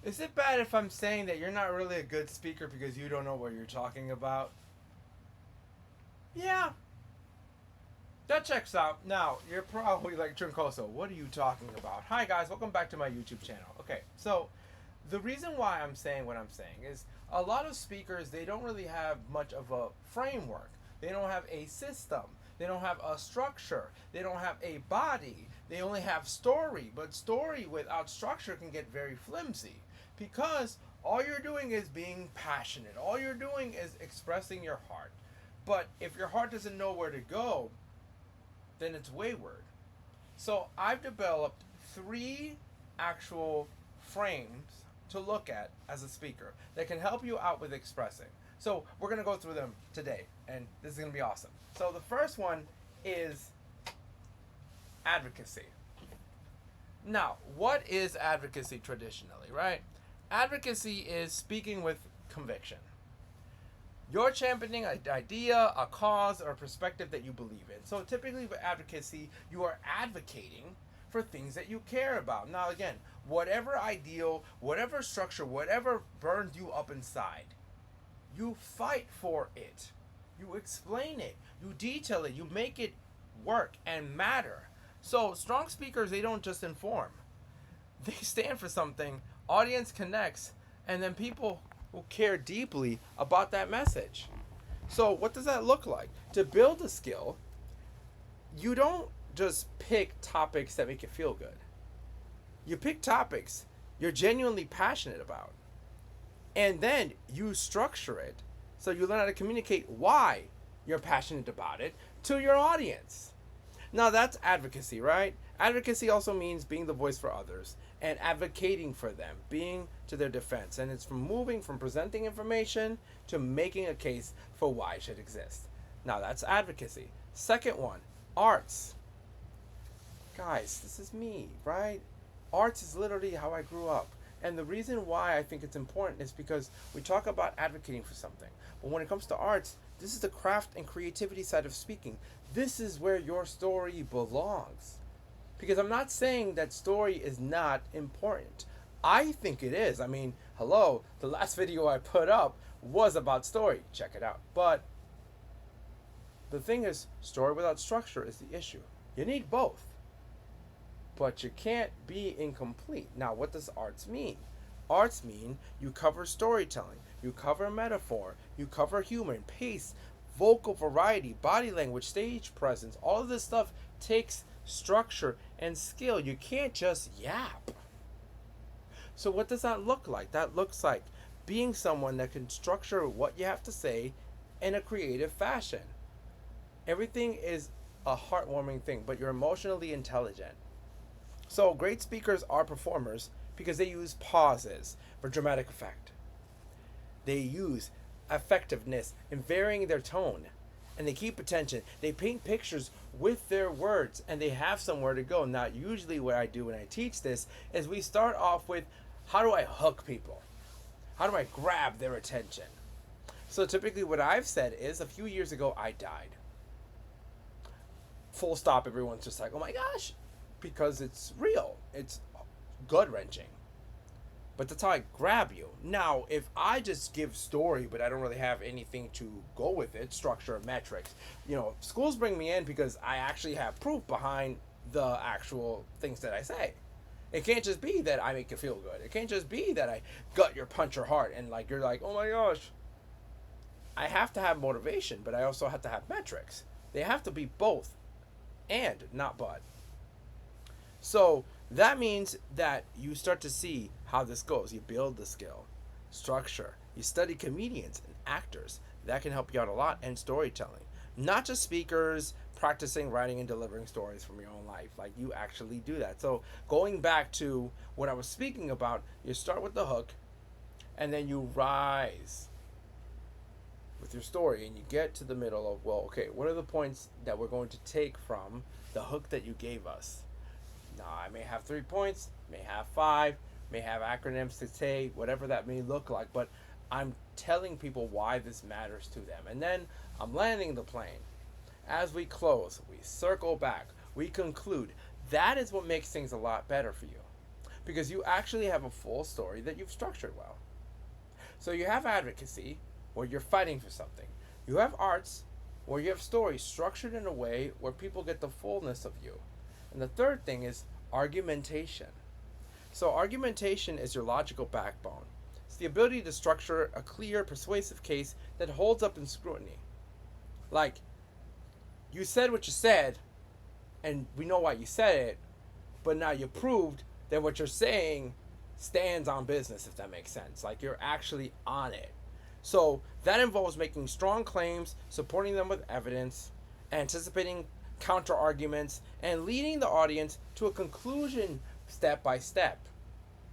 Is it bad if I'm saying that you're not really a good speaker because you don't know what you're talking about? Yeah, that checks out. Now, you're probably like, Troncoso, what are you talking about? Hi, guys, welcome back to my YouTube channel. Okay, so the reason why I'm saying what I'm saying is a lot of speakers, they don't really have much of a framework. They don't have a system. They don't have a structure. They don't have a body. They only have story. But story without structure can get very flimsy because all you're doing is being passionate. All you're doing is expressing your heart. But if your heart doesn't know where to go, then it's wayward. So I've developed three actual frames to look at as a speaker that can help you out with expressing. So we're going to go through them today, and this is going to be awesome. So the first one is advocacy. Now, what is advocacy traditionally, right? Advocacy is speaking with conviction. You're championing an idea, a cause, or a perspective that you believe in. So typically with advocacy, you are advocating for things that you care about. Now again, whatever ideal, whatever structure, whatever burns you up inside, you fight for it. You explain it. You detail it. You make it work and matter. So strong speakers, they don't just inform. They stand for something, audience connects, and then people will care deeply about that message. So what does that look like? To build a skill, you don't just pick topics that make you feel good. You pick topics you're genuinely passionate about. And then you structure it so you learn how to communicate why you're passionate about it to your audience. Now that's advocacy, right? Advocacy also means being the voice for others and advocating for them, being to their defense. And it's from moving from presenting information to making a case for why it should exist. Now that's advocacy. Second one, arts. Guys, this is me, right? Arts is literally how I grew up. And the reason why I think it's important is because we talk about advocating for something. But when it comes to arts, this is the craft and creativity side of speaking. This is where your story belongs. Because I'm not saying that story is not important. I think it is. I mean, hello, the last video I put up was about story. Check it out. But the thing is, story without structure is the issue. You need both. But you can't be incomplete. Now, what does arts mean? Arts mean you cover storytelling, you cover metaphor, you cover humor and pace, vocal variety, body language, stage presence. All of this stuff takes structure and skill. You can't just yap. So what does that look like? That looks like being someone that can structure what you have to say in a creative fashion. Everything is a heartwarming thing, but you're emotionally intelligent. So great speakers are performers because they use pauses for dramatic effect. They use effectiveness in varying their tone, and they keep attention. They paint pictures with their words, and they have somewhere to go. Now, usually what I do when I teach this is we start off with, how do I hook people? How do I grab their attention? So typically what I've said is, a few years ago, I died. Full stop, everyone's just like, oh my gosh, because it's real. It's gut-wrenching. But that's how I grab you. Now, if I just give story, but I don't really have anything to go with it, structure, metrics, schools bring me in because I actually have proof behind the actual things that I say. It can't just be that I make you feel good. It can't just be that I gut your punch your heart and you're like, oh my gosh. I have to have motivation, but I also have to have metrics. They have to be both and, not but. So that means that you start to see how this goes. You build the skill, structure. You study comedians and actors. That can help you out a lot, and storytelling. Not just speakers practicing writing and delivering stories from your own life. You actually do that. So going back to what I was speaking about, you start with the hook, and then you rise with your story, and you get to the middle of, well, okay, what are the points that we're going to take from the hook that you gave us? Now, I may have 3 points, may have 5, may have acronyms to say, whatever that may look like, but I'm telling people why this matters to them. And then I'm landing the plane. As we close, we circle back, we conclude. That is what makes things a lot better for you. because you actually have a full story that you've structured well. So you have advocacy, where you're fighting for something. You have arts, where you have stories structured in a way where people get the fullness of you. And the third thing is argumentation. So argumentation is your logical backbone. It's the ability to structure a clear, persuasive case that holds up in scrutiny. Like, you said what you said, and we know why you said it, but now you proved that what you're saying stands on business, if that makes sense. Like, you're actually on it. So that involves making strong claims, supporting them with evidence, anticipating counter arguments, and leading the audience to a conclusion step by step.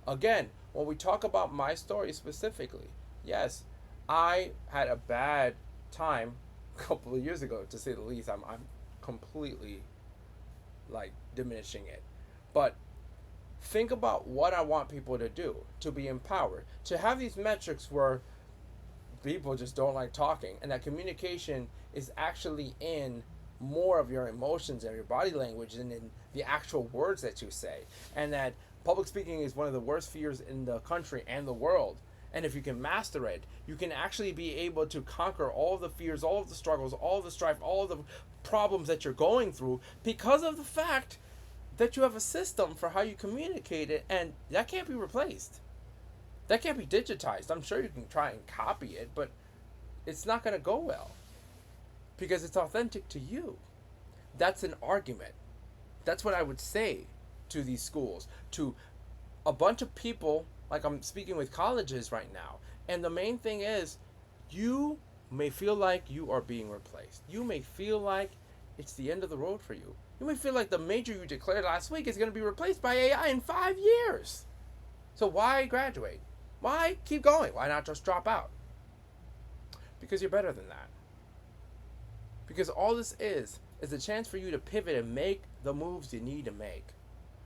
Again, when we talk about my story specifically, yes, I had a bad time a couple of years ago, to say the least. I'm completely like diminishing it. But think about what I want people to do, to be empowered, to have these metrics where people just don't like talking, and that communication is actually in more of your emotions and your body language than in the actual words that you say, and that public speaking is one of the worst fears in the country and the world. And if you can master it, you can actually be able to conquer all of the fears, all of the struggles, all of the strife, all of the problems that you're going through, because of the fact that you have a system for how you communicate it, and that can't be replaced. That can't be digitized. I'm sure you can try and copy it, but it's not going to go well because it's authentic to you. That's an argument. That's what I would say to these schools, to a bunch of people. Like, I'm speaking with colleges right now, and the main thing is, you may feel like you are being replaced. You may feel like it's the end of the road for you. You may feel like the major you declared last week is going to be replaced by AI in 5 years. So why graduate? Why keep going? Why not just drop out? Because you're better than that. Because all this is a chance for you to pivot and make the moves you need to make.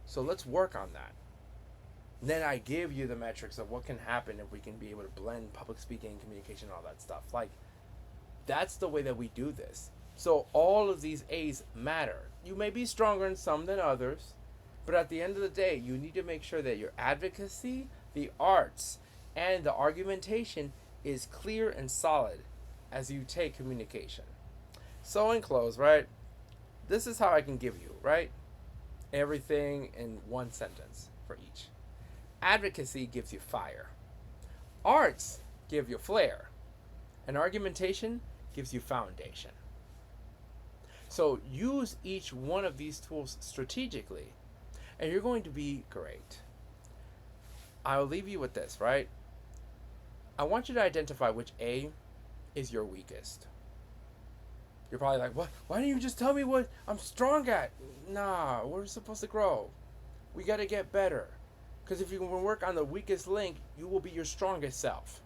So let's work on that. And then I give you the metrics of what can happen if we can be able to blend public speaking, communication, all that stuff. Like, that's the way that we do this. So all of these A's matter. You may be stronger in some than others, but at the end of the day, you need to make sure that your advocacy, the arts, and the argumentation is clear and solid as you take communication. So in close, right, this is how I can give you, right, everything in one sentence for each. Advocacy gives you fire. Arts give you flair. And argumentation gives you foundation. So use each one of these tools strategically, and you're going to be great. I'll leave you with this, right? I want you to identify which A is your weakest. You're probably like, what? Why didn't you just tell me what I'm strong at? Nah, we're supposed to grow. We got to get better. Because if you can work on the weakest link, you will be your strongest self.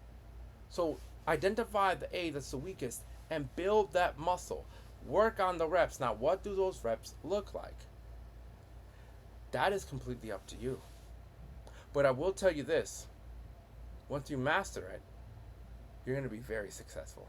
So identify the A that's the weakest and build that muscle. Work on the reps. Now, what do those reps look like? That is completely up to you. But I will tell you this. Once you master it, you're going to be very successful.